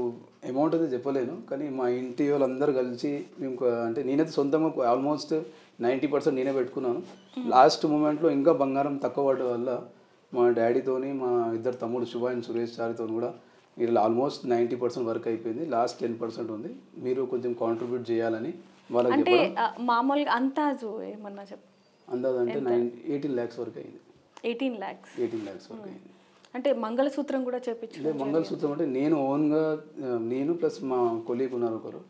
అమౌంట్ అయితే చెప్పలేను, కానీ మా ఇంటి వాళ్ళందరూ కలిసి మేము అంటే నేనైతే సొంతంగా ఆల్మోస్ట్ 90% నేనే పెట్టుకున్నాను. లాస్ట్ మూమెంట్లో ఇంకా బంగారం తక్కువ పడడం వల్ల మా డాడీతోని మా ఇద్దరు తమ్ముడు శుభ అండ్ సురేష్ చారితో కూడా వీళ్ళు ఆల్మోస్ట్ 90% వర్క్ అయిపోయింది. లాస్ట్ 10% ఉంది. మీరు కొంచెం కాంట్రిబ్యూట్ చేయాలని వాళ్ళకి అంటే చెప్పడం. మామూలుగా అంతాజు ఏమన్నా చెప్పు. అందాజు అంటే 18 lakhs వరకు అయింది. 18 lakhs 18 lakhs వరకు అయింది. అంటే మంగళసూత్రం కూడా చేపించు. అంటే మంగళసూత్రం అంటే నేను ఓన్గా నేను ప్లస్ మా కొలీగ్ ఉన్నారు ఒకరు,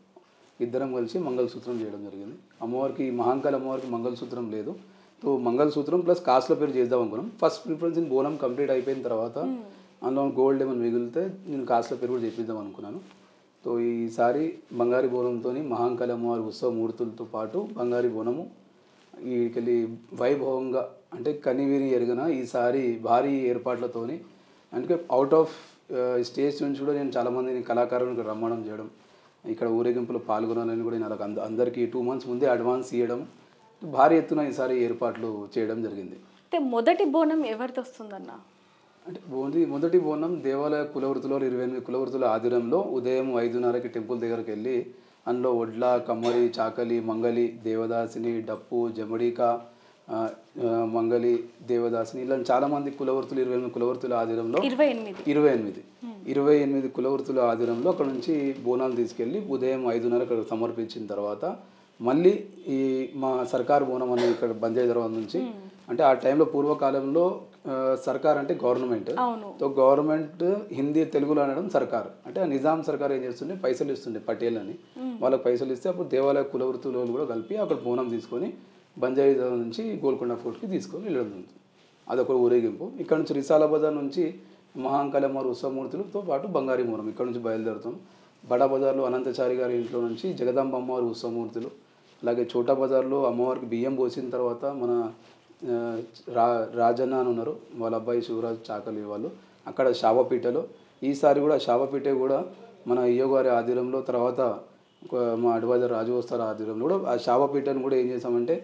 ఇద్దరం కలిసి మంగళసూత్రం చేయడం జరిగింది. అమ్మవారికి మహాంకాళి అమ్మవారికి మంగళసూత్రం లేదు. సో మంగళసూత్రం ప్లస్ కాస్ట్ల పేరు చేద్దాం అనుకున్నాం. ఫస్ట్ ప్రిఫరెన్స్ బోనం కంప్లీట్ అయిపోయిన తర్వాత అందులో గోల్డ్ ఏమైనా మిగిలితే నేను కాస్ట్ల పేరు కూడా చేపిద్దాం అనుకున్నాను. సో ఈసారి బంగారు బోనంతో మహాంకాళి అమ్మవారి ఉత్సవ మూర్తులతో పాటు బంగారు బోనము వీటికెళ్ళి వైభవంగా అంటే కనివిని ఎరుగన ఈసారి భారీ ఏర్పాట్లతోని, అందుకే అవుట్ ఆఫ్ స్టేజ్ నుంచి కూడా నేను చాలామందిని కళాకారులను రమ్మడం చేయడం, ఇక్కడ ఊరేగింపులో పాల్గొనాలని కూడా నేను అందరికీ 2 months ముందే అడ్వాన్స్ ఇవ్వడం, భారీ ఎత్తున ఈసారి ఏర్పాట్లు చేయడం జరిగింది. అయితే మొదటి బోనం ఎవరిది వస్తుందన్న? అంటే మొదటి బోనం దేవాలయ కులవృత్తిలో 28 కులవృత్తుల ఆధ్వర్యంలో ఉదయం 5:30కి టెంపుల్ దగ్గరికి వెళ్ళి అందులో ఒడ్ల, కమ్మరి, చాకలి, మంగలి, దేవదాసిని, డప్పు, జమడిక, మంగలి, దేవదాసిని ఇలా చాలామంది కులవృత్తులు 28 కులవృత్తుల ఆధ్వర్యంలో 28 కులవృత్తుల ఆధ్వర్యంలో అక్కడ నుంచి బోనాలు తీసుకెళ్ళి ఉదయం 5:30 అక్కడ సమర్పించిన తర్వాత మళ్ళీ ఈ మా సర్కార్ బోనం అనేది ఇక్కడ బంజారాబాద్ నుంచి, అంటే ఆ టైంలో పూర్వకాలంలో సర్కార్ అంటే గవర్నమెంట్, సో గవర్నమెంట్ హిందీ తెలుగులో అనడం సర్కార్, అంటే ఆ నిజాం సర్కార్ ఏం చేస్తుండే పైసలు ఇస్తుండే పటేల్ అని, వాళ్ళకి పైసలు ఇస్తే అప్పుడు దేవాలయ కులవృత్తులు కూడా కలిపి అక్కడ బోనం తీసుకొని బంజారాబాద్ నుంచి గోల్కొండ ఫోర్ట్కి తీసుకొని వెళ్ళడం జరుగుతుంది. అదొక ఊరేగింపు. ఇక్కడ నుంచి రిసాల బజార్ నుంచి మహాంకాళి అమ్మవారి ఉత్సవమూర్తులతో పాటు బంగారీ బోనం ఇక్కడ నుంచి బయలుదేరుతాం. బడా బజార్లో అనంతచారి గారి ఇంట్లో నుంచి జగదాంబ అమ్మవారి ఉత్సవమూర్తులు, అలాగే చోటా బజార్లో అమ్మవారికి బియ్యం పోసిన తర్వాత మన రాజన్న అని ఉన్నారు, వాళ్ళ అబ్బాయి శివరాజ్ చాకలి వాళ్ళు అక్కడ శావపీఠలో, ఈసారి కూడా శావపీఠ కూడా మన అయ్యో గారి ఆధ్వర్యంలో, తర్వాత మా అడ్వైజర్ రాజు వస్తారు ఆధ్వర్యంలో కూడా ఆ శావపీఠను కూడా ఏం చేసామంటే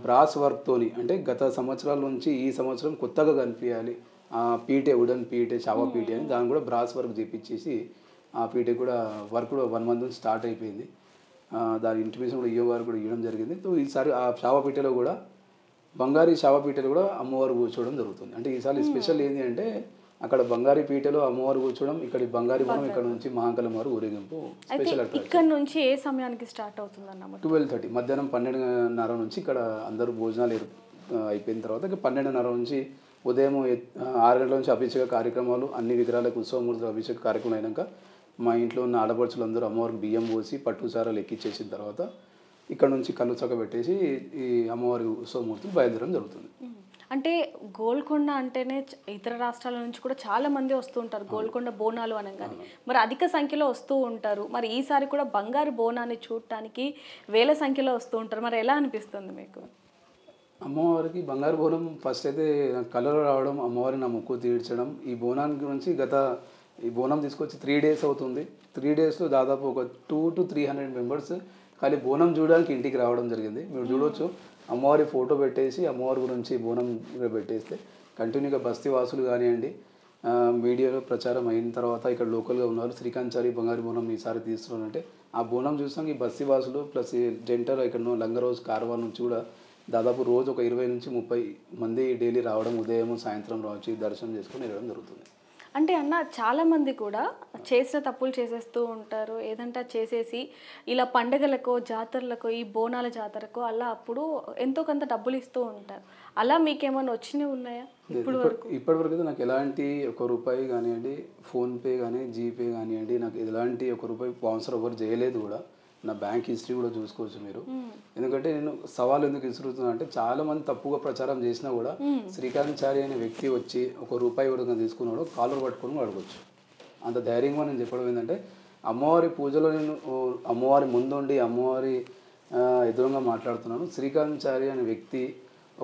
బ్రాస్ వర్క్తోని, అంటే గత సంవత్సరాల నుంచి ఈ సంవత్సరం కొత్తగా కనిపించాలి ఆ పీటే, వుడన్ పీటే, శావపీఠ అని దాన్ని కూడా బ్రాస్ వర్క్ చేపించేసి ఆ పీటే కూడా వర్క్ కూడా 1 month నుంచి స్టార్ట్ అయిపోయింది. దాని ఇంటిమేషన్ కూడా అయ్యో గారు కూడా ఇవ్వడం జరిగింది. సో ఈసారి ఆ శావపీఠలో కూడా బంగారీ శావపీఠలు కూడా అమ్మవారు కూర్చోవడం జరుగుతుంది. అంటే ఈసారి స్పెషల్ ఏంటి అంటే అక్కడ బంగారీ పీఠలో అమ్మవారు కూర్చోవడం, ఇక్కడ బంగారీ బోనం ఇక్కడ నుంచి మహాంకాళి అమ్మవారు ఊరేగింపు స్పెషల్ అట్రాక్షన్. ఇక్కడ నుంచి ఏ సమయానికి స్టార్ట్ అవుతుందన్న? 12:30 మధ్యాహ్నం 12:30 నుంచి ఇక్కడ అందరూ భోజనాలు అయిపోయిన తర్వాత 12:30 నుంచి ఉదయం 6 గంటల నుంచి అభిషేక కార్యక్రమాలు, అన్ని విగ్రహాలకు ఉత్సవమూర్తుల అభిషేక కార్యక్రమం అయినాక మా ఇంట్లో ఉన్న ఆడపడుచులు అందరూ అమ్మవారికి బియ్యం పోసి పట్టు సారాలు ఎక్కించేసిన తర్వాత ఇక్కడ నుంచి కళ్ళు చక్క పెట్టేసి ఈ అమ్మవారి ఉత్సవమూర్తులు బయలుదేరడం జరుగుతుంది. అంటే గోల్కొండ అంటేనే ఇతర రాష్ట్రాల నుంచి కూడా చాలా మంది వస్తూ ఉంటారు గోల్కొండ బోనాలు అనగానే, మరి అధిక సంఖ్యలో వస్తూ ఉంటారు. మరి ఈసారి కూడా బంగారు బోనాన్ని చూడటానికి వేల సంఖ్యలో వస్తూ ఉంటారు. మరి ఎలా అనిపిస్తుంది మీకు? అమ్మవారికి బంగారు బోనం ఫస్ట్ అయితే కళలో రావడం, అమ్మవారిని నా మొక్కు తీర్చడం, ఈ బోనానికి గురించి ఈ బోనం తీసుకొచ్చి 3 days అవుతుంది. 3 daysలో దాదాపు ఒక 200 to 300 members ఖాళీ బోనం చూడడానికి ఇంటికి రావడం జరిగింది. మీరు చూడవచ్చు, అమ్మవారి ఫోటో పెట్టేసి అమ్మవారి గురించి బోనం పెట్టేస్తే కంటిన్యూగా బస్తీ వాసులు కానివ్వండి, మీడియాలో ప్రచారం అయిన తర్వాత ఇక్కడ లోకల్గా ఉన్నారు శ్రీకాంచారి బంగారు బోనం ఈసారి తీస్తున్నారంటే ఆ బోనం చూసాం ఈ బస్తీ వాసులు ప్లస్ జెంటర్ ఇక్కడ లంగరోజ్ కార్వాన్ నుంచి కూడా దాదాపు రోజు ఒక 20 నుంచి 30 మంది డైలీ రావడం, ఉదయం సాయంత్రం వచ్చి దర్శనం చేసుకొని వెళ్ళడం జరుగుతుంది. అంటే అన్న చాలామంది కూడా చేసిన తప్పులు చేసేస్తూ ఉంటారు. ఏదంటే అది చేసేసి ఇలా పండగలకో, జాతరలకో, ఈ బోనాల జాతరకో అలా అప్పుడు ఎంతో కొంత డబ్బులు ఇస్తూ ఉంటారు. అలా మీకేమైనా వచ్చినవి ఉన్నాయా ఇప్పటివరకు అయితే నాకు ఎలాంటి ₹1 కానివ్వండి, ఫోన్పే కానీ, జీపే కానివ్వండి, నాకు ఎలాంటి ₹1 స్పాన్సర్ ఎవరు చేయలేదు కూడా. నా బ్యాంక్ హిస్టరీ కూడా చూసుకోవచ్చు మీరు. ఎందుకంటే నేను సవాల్ ఎందుకు విసురుతున్నా అంటే చాలా మంది తప్పుగా ప్రచారం చేసినా కూడా శ్రీకాంతచారి అనే వ్యక్తి వచ్చి ₹1 కూడా తీసుకున్నాడు కాలర్ పట్టుకొని అడగొచ్చు. అంత ధైర్యంగా నేను చెప్పడం ఏంటంటే అమ్మవారి పూజలో నేను అమ్మవారి ముందుండి అమ్మవారి ఎదురుగా మాట్లాడుతున్నాను. శ్రీకాంతచారి అనే వ్యక్తి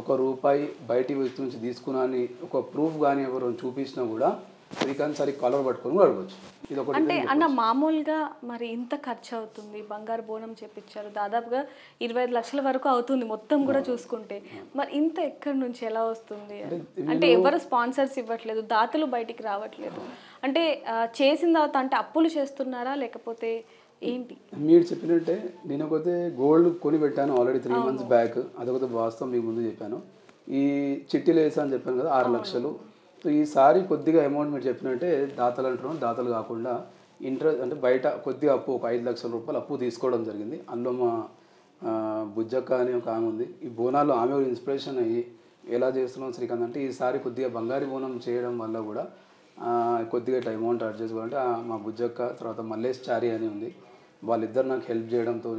₹1 బయటి వ్యక్తి నుంచి తీసుకున్నా అని ఒక ప్రూఫ్ కానీ ఎవరు చూపించినా కూడా శ్రీకాంతచారి కాలర్ పట్టుకొని అడగవచ్చు. ఇది ఒకటి. అంటే అన్న మామూలుగా మరి ఇంత ఖర్చు అవుతుంది, బంగారు బోనం చేపించారు, దాదాపుగా 25 లక్షల వరకు అవుతుంది మొత్తం కూడా చూసుకుంటే. మరి ఇంత ఎక్కడి నుంచి ఎలా వస్తుంది? అంటే ఎవరు స్పాన్సర్స్ ఇవ్వట్లేదు, దాతలు బయటికి రావట్లేదు. అంటే చేసిన తర్వాత అంటే అప్పులు చేస్తున్నారా లేకపోతే ఏంటి? మీరు చెప్పినట్టే నేను ఒకతే గోల్డ్ కొని పెట్టాను ఆల్రెడీ 3 months బ్యాక్. అదొకటి వాస్తవం మీకు ముందు చెప్పాను. ఈ చిట్టీలు వేసా అని చెప్పాను కదా 6 లక్షలు. సో ఈసారి కొద్దిగా అమౌంట్ మీరు చెప్పినట్టే దాతలు అంటున్నాం, దాతలు కాకుండా ఇంట్రెస్ట్ అంటే బయట కొద్దిగా అప్పు ఒక ₹5 లక్షల అప్పు తీసుకోవడం జరిగింది. అందులో మా బుజ్జక్క అని ఒక ఆమె ఉంది. ఈ బోనాలు ఆమె ఇన్స్పిరేషన్ అయ్యి ఎలా చేస్తున్నాం శ్రీకాంత్ అంటే ఈసారి కొద్దిగా బంగారు బోనం చేయడం వల్ల కూడా కొద్దిగా ఇట్లా అమౌంట్ అడ్జస్ట్ చేసుకోవాలంటే మా బుజ్జక్క తర్వాత మల్లేష్ చారి అని ఉంది. వాళ్ళిద్దరు నాకు హెల్ప్ చేయడంతో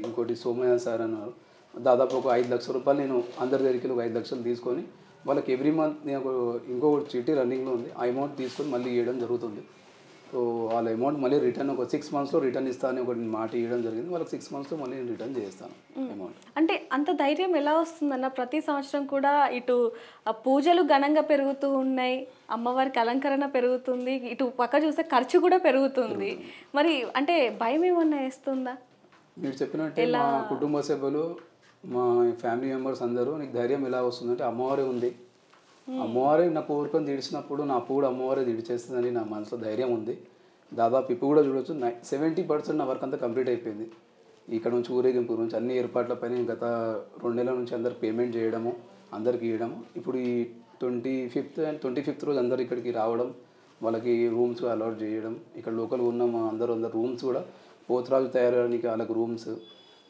ఇంకోటి సోమయ్య సార్ అన్నారు దాదాపు ఒక ₹5 లక్షలు నేను అందరి దగ్గరికి ఒక 5 లక్షలు తీసుకొని వాళ్ళకి ఎవ్రీ మంత్ నేను ఇంకొక చీటీ రన్నింగ్లో ఉంది. ఆ అమౌంట్ తీసుకొని మళ్ళీ ఇవ్వడం జరుగుతుంది. సో వాళ్ళ అమౌంట్ మళ్ళీ రిటర్న్ ఒక 6 monthsలో రిటర్న్ ఇస్తాను ఒకటి మాట ఇవ్వడం జరిగింది. వాళ్ళకి 6 monthsలో మళ్ళీ నేను రిటర్న్ చేస్తాను అమౌంట్. అంటే అంత ధైర్యం ఎలా వస్తుందన్న? ప్రతి సంవత్సరం కూడా ఇటు పూజలు ఘనంగా పెరుగుతూ ఉన్నాయి, అమ్మవారికి అలంకరణ పెరుగుతుంది, ఇటు పక్క చూస్తే ఖర్చు కూడా పెరుగుతుంది. మరి అంటే భయం ఏమన్నా వేస్తుందా? మీరు చెప్పినట్టే మా కుటుంబ సభ్యులు మా ఫ్యామిలీ మెంబర్స్ అందరూ నీకు ధైర్యం ఎలా వస్తుందంటే అమ్మవారే ఉంది, అమ్మవారే నా కోరుకొని తీర్చినప్పుడు నా అప్పు కూడా అమ్మవారే తీర్చేస్తుందని నా మనసులో ధైర్యం ఉంది. దాదాపు ఇప్పుడు కూడా చూడొచ్చు 70% నా వర్క్ అంతా కంప్లీట్ అయిపోయింది. ఇక్కడ నుంచి ఊరేగింపు నుంచి అన్ని ఏర్పాట్లపైన గత 2 నెలల నుంచి అందరు పేమెంట్ చేయడము, అందరికి ఇవ్వడము. ఇప్పుడు ఈ 25th రోజు అందరు ఇక్కడికి రావడం, వాళ్ళకి రూమ్స్ అలాట్ చేయడం, ఇక్కడ లోకల్ ఉన్న మా అందరూ రూమ్స్ కూడా పోతురాజు తయారడానికి వాళ్ళకి రూమ్స్,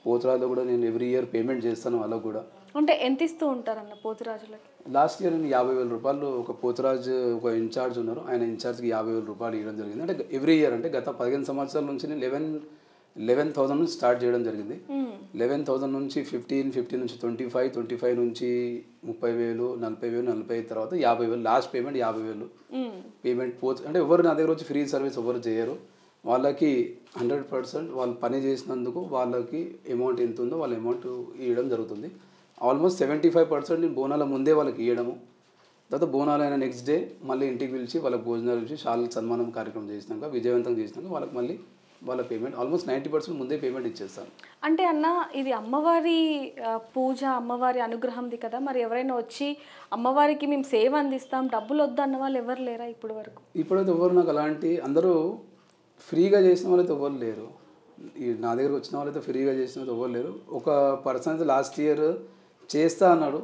పోతురాజులో కూడా నేను ఎవ్రీ ఇయర్ పేమెంట్ చేస్తాను వాళ్ళకు కూడా. అంటే ఎంత ఇస్తూ ఉంటారన్న పోతురాజులకి? లాస్ట్ ఇయర్ నేను ₹50,000 ఒక పోతురాజు ఒక ఇన్ఛార్జ్ ఉన్నారు, ఆయన ఇన్ఛార్జ్కి ₹50,000 ఇవ్వడం జరిగింది. అంటే ఎవ్రీ ఇయర్ అంటే గత 15 సంవత్సరాల నుంచి నేను 11,000 నుంచి స్టార్ట్ చేయడం జరిగింది. 11,000 నుంచి 15 నుంచి 25 నుంచి 30,000, 40,000, 45 తర్వాత 50,000 లాస్ట్ పేమెంట్ 50,000 పేమెంట్ అంటే ఎవరు నా దగ్గర వచ్చి ఫ్రీ సర్వీస్ ఎవరు చేయరు. వాళ్ళకి 100% వాళ్ళు పని చేసినందుకు వాళ్ళకి అమౌంట్ ఎంత ఉందో వాళ్ళ అమౌంట్ ఇవ్వడం జరుగుతుంది. ఆల్మోస్ట్ 75% నేను బోనాల ముందే వాళ్ళకి ఇవ్వడము, తర్వాత బోనాలు అయిన నెక్స్ట్ డే మళ్ళీ ఇంటికి పిలిచి వాళ్ళకి భోజనాలు ఇచ్చి షాల్ సన్మానం కార్యక్రమం చేసినాక విజయవంతం చేసినాక వాళ్ళకి మళ్ళీ వాళ్ళ పేమెంట్ ఆల్మోస్ట్ 90% ముందే పేమెంట్ ఇచ్చేస్తాను. అంటే అన్న ఇది అమ్మవారి పూజ, అమ్మవారి అనుగ్రహంది కదా, మరి ఎవరైనా వచ్చి అమ్మవారికి మేము సేవ అందిస్తాం డబ్బులు వద్దు అన్న వాళ్ళు ఎవరు లేరా ఇప్పటి వరకు? ఇప్పుడైతే ఎవరు నాకు అలాంటి అందరూ ఫ్రీగా చేసిన వాళ్ళైతే ఎవరు లేరు. నా దగ్గరకు వచ్చిన వాళ్ళైతే ఫ్రీగా చేసిన వాళ్ళైతే ఎవరు లేరు. ఒక పర్సన్ అయితే లాస్ట్ ఇయర్ చేస్తా అన్నాడు,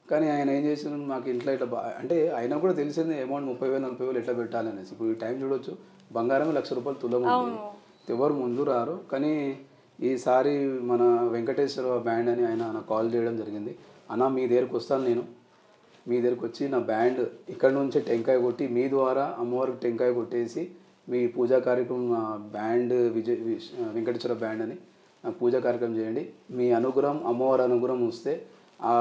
కానీ ఆయన ఏం చేసిన మాకు ఇంట్లో ఇట్లా అంటే అయినా కూడా తెలిసింది అమౌంట్ 30,000, 40,000 ఎట్లా పెట్టాలనేసి. ఇప్పుడు ఈ టైం చూడొచ్చు బంగారం ₹1,00,000 తులం ఉంది, ఎవరు ముందు రారు. కానీ ఈసారి మన వెంకటేశ్వర బ్యాండ్ అని ఆయన నాకు కాల్ చేయడం జరిగింది. అన్న మీ దగ్గరకు వస్తాను, నేను మీ దగ్గరకు వచ్చి నా బ్యాండ్ ఇక్కడ నుంచే టెంకాయ కొట్టి మీ ద్వారా అమ్మవారికి టెంకాయ కొట్టేసి మీ పూజా కార్యక్రమం బ్యాండ్ వెంకటేశ్వర బ్యాండ్ అని నాకు పూజా కార్యక్రమం చేయండి, మీ అనుగ్రహం అమ్మవారి అనుగ్రహం వస్తే ఆ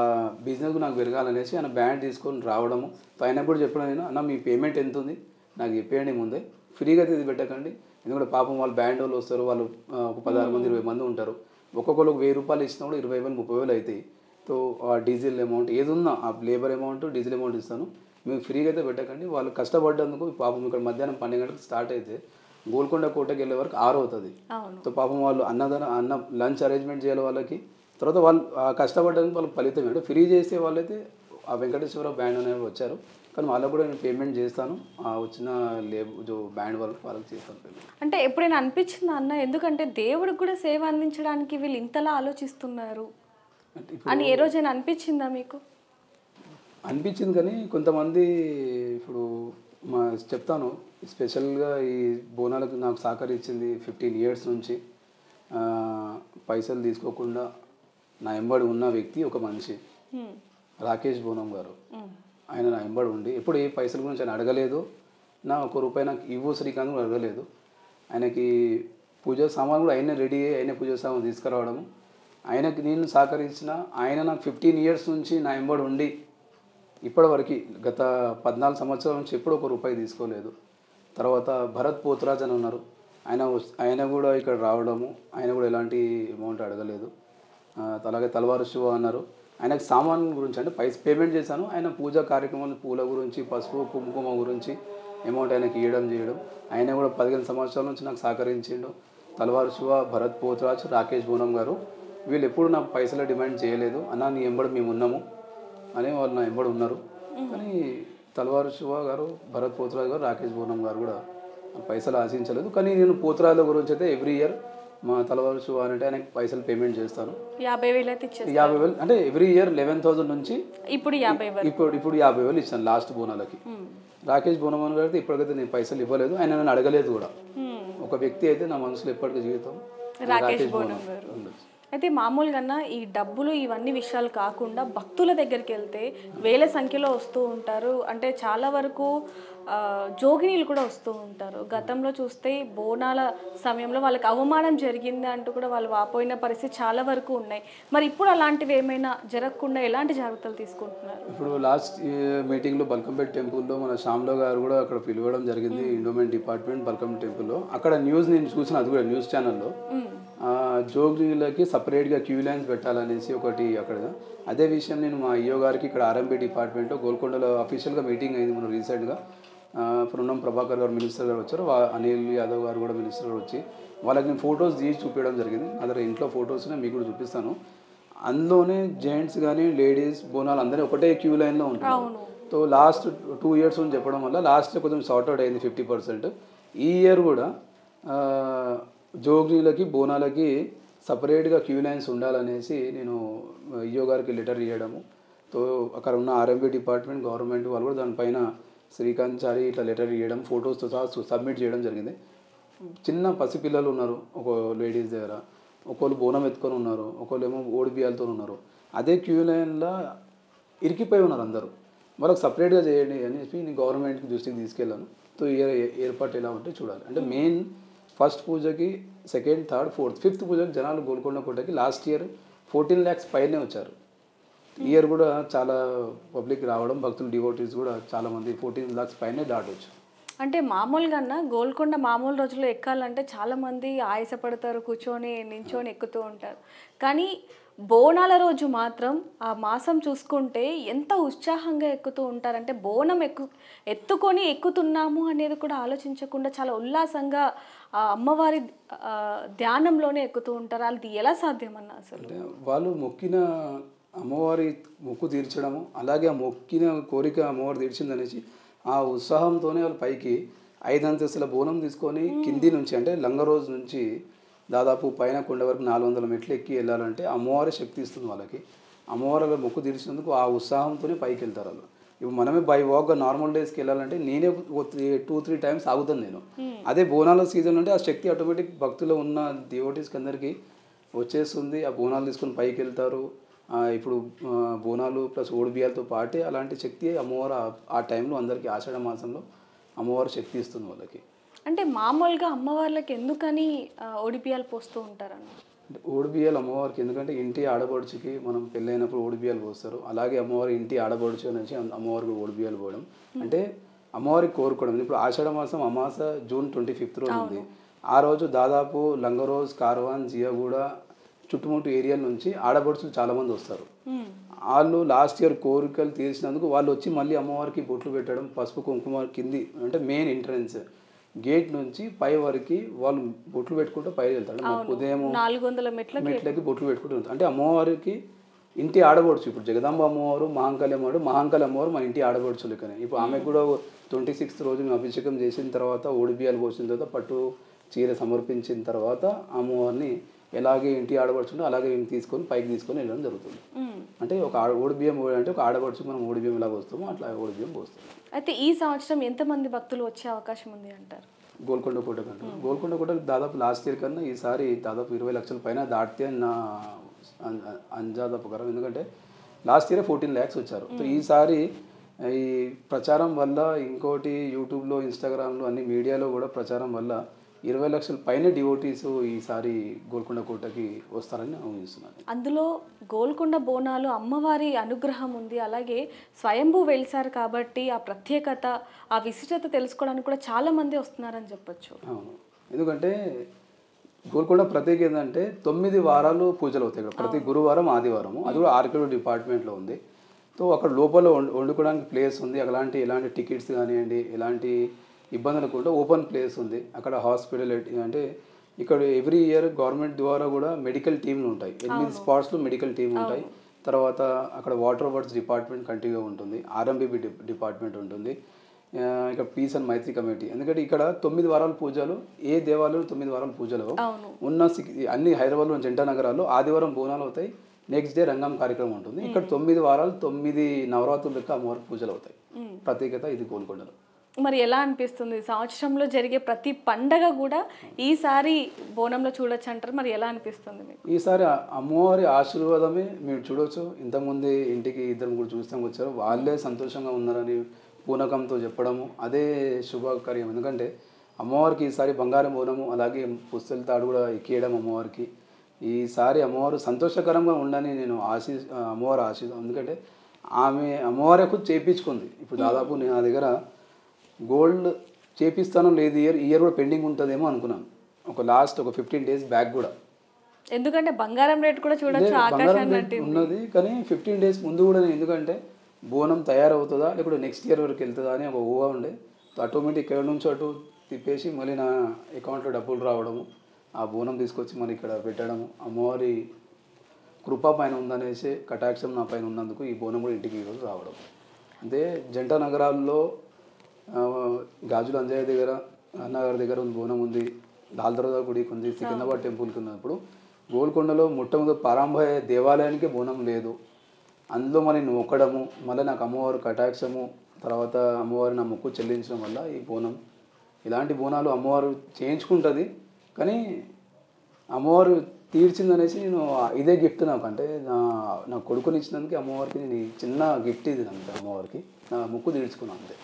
బిజినెస్ నాకు పెరగాలనేసి ఆయన బ్యాండ్ తీసుకొని రావడము. పైన కూడా చెప్పడం నేను అన్న మీ పేమెంట్ ఎంత ఉంది నాకు చెప్పేయండి ముందే, ఫ్రీగా ఇది పెట్టకండి. ఎందుకంటే పాపం వాళ్ళు బ్యాండ్ వాళ్ళు వస్తారు, వాళ్ళు ఒక 16 మంది 20 మంది ఉంటారు, ఒక్కొక్కరికి ₹1,000 ఇచ్చినా కూడా 20,000 30,000 అవుతాయి. సో ఆ డీజిల్ అమౌంట్ ఏది ఉన్నా ఆ లేబర్ అమౌంట్ డీజిల్ అమౌంట్ ఇస్తాను, మేము ఫ్రీగా అయితే పెట్టకండి. వాళ్ళు కష్టపడ్డందుకు పాపం ఇక్కడ మధ్యాహ్నం 12 గంటలకు స్టార్ట్ అయితే గోల్కొండ కోటకి వెళ్ళే వరకు 6 అవుతుంది. సో పాపం వాళ్ళు అన్న లంచ్ అరేంజ్మెంట్ చేయాలి వాళ్ళకి, తర్వాత వాళ్ళు కష్టపడడానికి వాళ్ళకి ఫలితం అంటే ఫ్రీ చేసే వాళ్ళైతే ఆ వెంకటేశ్వర బ్యాండ్ అనేవి వచ్చారు, కానీ వాళ్ళకు కూడా నేను పేమెంట్ చేస్తాను, వచ్చిన బ్యాండ్ వాళ్ళకి చేస్తాను పేమెంట్. అంటే ఎప్పుడైనా అనిపించిందా అన్న, ఎందుకంటే దేవుడికి కూడా సేవ అందించడానికి వీళ్ళు ఇంతలా ఆలోచిస్తున్నారు? అంటే అని ఏ రోజైనా అనిపించిందా మీకు? అనిపించింది కానీ కొంతమంది ఇప్పుడు మా చెప్తాను స్పెషల్గా ఈ బోనాలకు నాకు సహకరించింది 15 ఇయర్స్ నుంచి ఆ, పైసలు తీసుకోకుండా నా ఎంబడి ఉన్న వ్యక్తి ఒక మనిషి రాకేష్ బోనం గారు. ఆయన నా ఎంబడి ఉండి ఎప్పుడు ఏ పైసల గురించి ఆయన అడగలేదు, నా ఒక రూపాయి నాకు ఇవ్వు శ్రీకాంత్ కూడా అడగలేదు. ఆయనకి పూజ సామాన్ కూడా ఆయనే రెడీ అయ్యి ఆయనే పూజ సామాన్ తీసుకురావడము, ఆయనకి నేను సహకరించిన ఆయన నాకు 15 ఇయర్స్ నుంచి నా ఎంబడి ఉండి ఇప్పటివరకు గత 14 సంవత్సరాల నుంచి ఎప్పుడు ఒక రూపాయి తీసుకోలేదు. తర్వాత భరత్ పోతురాజ్ అని ఉన్నారు, ఆయన కూడా ఇక్కడ రావడము, ఆయన కూడా ఎలాంటి అమౌంట్ అడగలేదు. అలాగే తలవారు శివ అన్నారు, ఆయనకు సామాన్ గురించి అంటే పేమెంట్ చేశాను, ఆయన పూజా కార్యక్రమాలు పూల గురించి పసుపు కుంకుమ గురించి అమౌంట్ ఆయనకి ఇవ్వడం చేయడం, ఆయన కూడా 15 సంవత్సరాల నుంచి నాకు సహకరించిండు. తలవారు శివ, భరత్ పోతురాజ్, రాకేష్ బోనం గారు వీళ్ళు ఎప్పుడు నాకు పైసలు డిమాండ్ చేయలేదు. అన్న నీ ఎంబడి మేము ఉన్నాము అని వాళ్ళు నా ఎంబడి ఉన్నారు. కానీ తలవారు శివ గారు, భరత్ పోతురాజ్ గారు, రాకేష్ బోనం గారు కూడా పైసలు ఆశించలేదు. కానీ నేను పోతురాజుల గురించి అయితే ఎవ్రీ ఇయర్ మా తలవారు శివ అంటే ఆయనకి పైసలు పేమెంట్ చేస్తాను. 50,000 అయితే ఇచ్చేస్తాను. 50,000 అంటే ఎవ్రీ ఇయర్ 11,000 నుంచి ఇప్పుడు 50,000 ఇప్పుడు 50,000 ఇచ్చాను లాస్ట్ బోనాలకి. రాకేష్ బోనమన్ గారికి ఇప్పటికైతే నేను పైసలు ఇవ్వలేదు, ఆయన నన్ను అడగలేదు కూడా. ఒక వ్యక్తి అయితే నా మనసులో ఎప్పటికీ జీవితం రాకేష్ బోనం గారు. అయితే మామూలుగా ఈ డబ్బులు ఇవన్నీ విషయాలు కాకుండా భక్తుల దగ్గరికి వెళ్తే వేల సంఖ్యలో వస్తూ ఉంటారు. అంటే చాలా వరకు జోగినీలు కూడా వస్తూ ఉంటారు. గతంలో చూస్తే బోనాల సమయంలో వాళ్ళకి అవమానం జరిగింది అంటూ కూడా వాళ్ళు వాపోయిన పరిస్థితి చాలా వరకు ఉన్నాయి. మరి ఇప్పుడు అలాంటివి ఏమైనా జరగకుండా ఎలాంటి జాగ్రత్తలు తీసుకుంటున్నారు? ఇప్పుడు లాస్ట్ మీటింగ్లో బల్కంపేట్ టెంపుల్లో మన శ్యామ్లో గారు కూడా అక్కడ పిలవడం జరిగింది, ఎండోమెంట్ డిపార్ట్మెంట్ బల్కంపేట్ టెంపుల్లో. అక్కడ న్యూస్ నేను చూసిన, అది కూడా న్యూస్ ఛానల్లో జోగినీలకి సపరేట్గా క్యూ లైన్స్ పెట్టాలనేసి ఒకటి అక్కడ. అదే విషయం నేను మా ఈఓ గారికి ఇక్కడ ఆర్ఎంపీ డిపార్ట్మెంట్లో గోల్కొండలో అఫీషియల్గా మీటింగ్ అయింది మనం రీసెంట్గా. పొన్నం ప్రభాకర్ గారు మినిస్టర్ గారు వచ్చారు, అనిల్ యాదవ్ గారు కూడా మినిస్టర్ గారు వచ్చి వాళ్ళకి నేను ఫొటోస్ తీసి చూపించడం జరిగింది. అదే ఇంట్లో ఫొటోస్నే మీకు కూడా చూపిస్తాను. అందులోనే జెంట్స్ కానీ లేడీస్ బోనాలు అందరూ ఒకటే క్యూ లైన్లో ఉంటారు. సో లాస్ట్ 2 ఇయర్స్ నుంచి చెప్పడం వల్ల లాస్ట్ కొంచెం సార్ట్ అవుట్ అయింది 50%. ఈ ఇయర్ కూడా జోగినీలకి బోనాలకి సపరేట్గా క్యూ లైన్స్ ఉండాలనేసి నేను ఈఓ గారికి లెటర్ ఇవ్వడము. సో అక్కడ ఉన్న ఆర్ఎంపీ డిపార్ట్మెంట్ గవర్నమెంట్ వాళ్ళు కూడా దానిపైన శ్రీకాంత్ చారి ఇట్లా లెటర్ ఇవ్వడం ఫొటోస్తో సహా సబ్మిట్ చేయడం జరిగింది. చిన్న పసిపిల్లలు ఉన్నారు ఒక లేడీస్ దగ్గర, ఒకళ్ళు బోనం ఎత్తుకొని ఉన్నారు, ఒకళ్ళు ఏమో ఓడి బియ్యాలతో ఉన్నారు. అదే క్యూ లైన్లో ఇరికిపోయి ఉన్నారు అందరూ. వాళ్ళకి సపరేట్గా చేయండి అని చెప్పి నేను గవర్నమెంట్కి దృష్టికి తీసుకెళ్ళాను. సో ఏర్పాటు ఎలా ఉంటే చూడాలి. అంటే మెయిన్ ఫస్ట్ పూజకి, సెకండ్, థర్డ్, ఫోర్త్, ఫిఫ్త్ పూజకి జనాలు గోల్కొండ కోటకి లాస్ట్ ఇయర్ 14 lakhs పైనే వచ్చారు. ఈ ఇయర్ కూడా చాలా పబ్లిక్ రావడం, భక్తులు డివోటీస్ కూడా చాలామంది 14 lakhs పైనే దాటవచ్చు. అంటే మామూలుగా గోల్కొండ మామూలు రోజుల్లో ఎక్కాలంటే చాలామంది ఆయాసపడతారు, కూర్చొని నించొని ఎక్కుతూ ఉంటారు. కానీ బోనాల రోజు మాత్రం ఆ మాసం చూసుకుంటే ఎంత ఉత్సాహంగా ఎక్కుతూ ఉంటారంటే బోనం ఎత్తుకొని ఎక్కుతున్నాము అనేది కూడా ఆలోచించకుండా చాలా ఉల్లాసంగా ఆ అమ్మవారి ధ్యానంలోనే ఎక్కుతూ ఉంటారు. అది ఎలా సాధ్యమన్నా అసలు? అంటే వాళ్ళు మొక్కిన అమ్మవారి మొక్కు తీర్చడము, అలాగే ఆ మొక్కిన కోరిక అమ్మవారు తీర్చిందనేసి ఆ ఉత్సాహంతోనే వాళ్ళు పైకి 5 అంతస్తుల బోనం తీసుకొని కింది నుంచి అంటే లంగరోజు నుంచి దాదాపు పైన కొండ వరకు 400 మెట్లు ఎక్కి వెళ్ళాలంటే అమ్మవారి శక్తి ఇస్తుంది వాళ్ళకి. అమ్మవారి మొక్కు తీర్చినందుకు ఆ ఉత్సాహంతోనే పైకి వెళ్తారు వాళ్ళు. ఇప్పుడు మనమే బై వాక్గా నార్మల్ డేస్కి వెళ్ళాలంటే నేనే 2-3 times ఆగుతాను నేను. అదే బోనాల సీజన్ అంటే ఆ శక్తి ఆటోమేటిక్ భక్తులు ఉన్న డివోటీస్కి అందరికీ వచ్చేస్తుంది. ఆ బోనాలు తీసుకొని పైకి వెళ్తారు. ఇప్పుడు బోనాలు ప్లస్ ఓడి బియ్యాలతో పాటే అలాంటి శక్తి అమ్మవారు ఆ టైంలో అందరికీ ఆషాఢ మాసంలో అమ్మవారు శక్తి ఇస్తుంది వాళ్ళకి. అంటే మామూలుగా అమ్మవార్లకి ఎందుకని ఓడిపియాలు పోస్తూ ఉంటారన్న? ఓడిబియ్యాలు అమ్మవారికి ఎందుకంటే ఇంటి ఆడపడుచుకి మనం పెళ్ళైనప్పుడు ఓడిబియ్యాలు పోస్తారు. అలాగే అమ్మవారి ఇంటి ఆడపడుచు అనేసి అమ్మవారికి ఓడిబియ్యాలు పోవడం అంటే అమ్మవారికి కోరుకోవడం. ఇప్పుడు ఆషాఢ మాసం అమాస June 25th రోజు ఉంది. ఆ రోజు దాదాపు లంగరోజ్, కార్వాన్, జియాగూడ చుట్టుముట్టు ఏరియాల నుంచి ఆడపడుచులు చాలామంది వస్తారు. వాళ్ళు లాస్ట్ ఇయర్ కోరికలు తీర్చినందుకు వాళ్ళు వచ్చి మళ్ళీ అమ్మవారికి బొట్లు పెట్టడం, పసుపు కుంకుమ కింది అంటే మెయిన్ ఎంట్రన్స్ గేట్ నుంచి పై వరకు వాళ్ళు బొట్లు పెట్టుకుంటూ పైకి వెళ్తారు. ఉదయం 400 మెట్లకి బొట్లు పెట్టుకుంటూ ఉంటారు. అంటే అమ్మవారికి ఇంటి ఆడబడుచు. ఇప్పుడు జగదాంబ అమ్మవారు, మహాంకాళి అమ్మవారు మన ఇంటి ఆడబడుచు లెక్కనే. ఇప్పుడు ఆమెకు కూడా 26th రోజు మేము అభిషేకం చేసిన తర్వాత ఓడిబియ్యాలు పోసిన తర్వాత పట్టు చీర సమర్పించిన తర్వాత అమ్మవారిని ఎలాగే ఇంటి ఆడపడుచుంటే అలాగే తీసుకొని పైకి తీసుకొని వెళ్ళడం జరుగుతుంది. అంటే ఒక ఓడి బియ్యం అంటే ఒక ఆడపడుచు మనం ఓడి బియ్యం ఎలా పోస్తామో అట్లా ఓడి బియ్యం పోస్తాం. అయితే ఈ సంవత్సరం ఎంతమంది భక్తులు వచ్చే అవకాశం ఉంది అంటారు? గోల్కొండ కోట కంటే గోల్కొండ కోట దాదాపు లాస్ట్ ఇయర్ కన్నా ఈసారి దాదాపు 20 లక్షల పైన దాటితే నా అంజాద ప్రకారం. ఎందుకంటే లాస్ట్ ఇయర్ 14 lakhs వచ్చారు. సో ఈసారి ఈ ప్రచారం వల్ల ఇంకోటి యూట్యూబ్లో ఇన్స్టాగ్రామ్లో అన్ని మీడియాలో కూడా ప్రచారం వల్ల 20 లక్షల పైన డివోటీస్ ఈసారి గోల్కొండ కోటకి వస్తారని నేను ఊహిస్తున్నాను. అందులో గోల్కొండ బోనాలు అమ్మవారి అనుగ్రహం ఉంది, అలాగే స్వయంభూ వెలిసారు కాబట్టి ఆ ప్రత్యేకత ఆ విశిష్టత తెలుసుకోవడానికి కూడా చాలా మంది వస్తున్నారని చెప్పొచ్చు. అవును, ఎందుకంటే గోల్కొండ ప్రత్యేకత ఏంటంటే 9 వారాలు పూజలు అవుతాయి ఇక్కడ, ప్రతి గురువారం ఆదివారం. అది కూడా ఆర్కిలో డిపార్ట్మెంట్లో ఉంది. సో అక్కడ లోపల వండుకోవడానికి ప్లేస్ ఉంది. ఎలాంటి టికెట్స్ కానివ్వండి, ఎలాంటి ఇబ్బందులు కూడా ఓపెన్ ప్లేస్ ఉంది. అక్కడ హాస్పిటల్ అంటే ఇక్కడ ఎవ్రీ ఇయర్ గవర్నమెంట్ ద్వారా కూడా మెడికల్ టీంలు ఉంటాయి. 8 స్పాట్స్లో మెడికల్ టీం ఉంటాయి. తర్వాత అక్కడ వాటర్ వర్క్స్ డిపార్ట్మెంట్ కంటిన్యూగా ఉంటుంది, ఆర్ఎంబీబీ డిపార్ట్మెంట్ ఉంటుంది, ఇక్కడ పీస్ అండ్ మైత్రి కమిటీ. ఎందుకంటే ఇక్కడ 9 వారాల పూజలు, ఏ దేవాలయంలో 9 వారాల పూజలు ఉన్న అన్ని హైదరాబాద్లో జంట నగరాల్లో ఆదివారం బోనాలు అవుతాయి, నెక్స్ట్ డే రంగం కార్యక్రమం ఉంటుంది. ఇక్కడ 9 వారాలు 9 నవరాత్రుల లెక్క అమ్మవారి పూజలు అవుతాయి. ప్రత్యేకత ఇది గోల్కొండలో. మరి ఎలా అనిపిస్తుంది సంవత్సరంలో జరిగే ప్రతి పండగ కూడా ఈసారి బోనంలో చూడొచ్చు అంటారు? మరి ఎలా అనిపిస్తుంది మీకు? ఈసారి అమ్మవారి ఆశీర్వాదమే మీరు చూడవచ్చు. ఇంతకుముందు ఇంటికి 2 కూడా చూస్తాం వచ్చారు, వాళ్ళే సంతోషంగా ఉన్నారని పూనకంతో చెప్పడము అదే శుభకార్యం. ఎందుకంటే అమ్మవారికి ఈసారి బంగారం బోనము అలాగే పుస్తల తాడు కూడా ఎక్కియడం అమ్మవారికి. ఈసారి అమ్మవారు సంతోషకరంగా ఉండని నేను అమ్మవారు ఆశీర్వాదం. ఎందుకంటే అమ్మవారి ఖుద్ చేయించుకుంది. ఇప్పుడు దాదాపు నా దగ్గర గోల్డ్ చేపిస్తాను లేదు, ఇయర్ కూడా పెండింగ్ ఉంటుందేమో అనుకున్నాను ఒక లాస్ట్ 15 days బ్యాక్ కూడా. ఎందుకంటే బంగారం రేట్ కూడా చూడొచ్చు, బంగారం రేట్ ఉన్నది. కానీ 15 days ముందు కూడా నేను, ఎందుకంటే బోనం తయారవుతుందా లేకపోతే నెక్స్ట్ ఇయర్ వరకు వెళ్తుందా అని ఒక ఊహ ఉండే. ఆటోమేటిక్ ఇక్కడ నుంచి అటు తిప్పేసి మళ్ళీ నా అకౌంట్లో డబ్బులు రావడము, ఆ బోనం తీసుకొచ్చి మళ్ళీ ఇక్కడ పెట్టడము, అమ్మవారి కృప పైన ఉందనేసి కటాక్షం నా పైన ఉన్నందుకు ఈ బోనం కూడా ఇంటికి ఈరోజు రావడం. అంటే జంట నగరాల్లో గాజుల అంజయ్య దగ్గర, అన్నగారి దగ్గర బోనం ఉంది, లాల్ దర్వాజా గుడికి ఉంది, సికింద్రాబాద్ టెంపుల్కి ఉన్నప్పుడు గోల్కొండలో మొట్టమొదటి ప్రారంభ దేవాలయానికి బోనం లేదు. అందులో మరి మొక్కడము, మళ్ళీ నాకు అమ్మవారు కటాక్షము, తర్వాత అమ్మవారి నా మొక్కు చెల్లించడం వల్ల ఈ బోనం, ఇలాంటి బోనాలు అమ్మవారు చేయించుకుంటుంది. కానీ అమ్మవారు తీర్చిందనేసి నేను ఇదే గిఫ్ట్ నాకు, అంటే నా కొడుకుని ఇచ్చినందుకు అమ్మవారికి నేను చిన్న గిఫ్ట్ ఇది అంతే, అమ్మవారికి నా మొక్కు తీర్చుకున్నాను అంతే.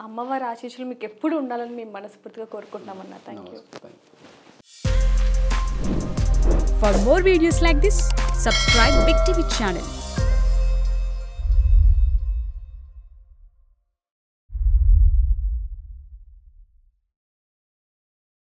అమ్మవారి ఆశీస్సులు మీకు ఎప్పుడు ఉండాలని మేము మనస్ఫూర్తిగా కోరుకుంటున్నామన్నా. Thank you. For more videos like this, subscribe Big TV channel.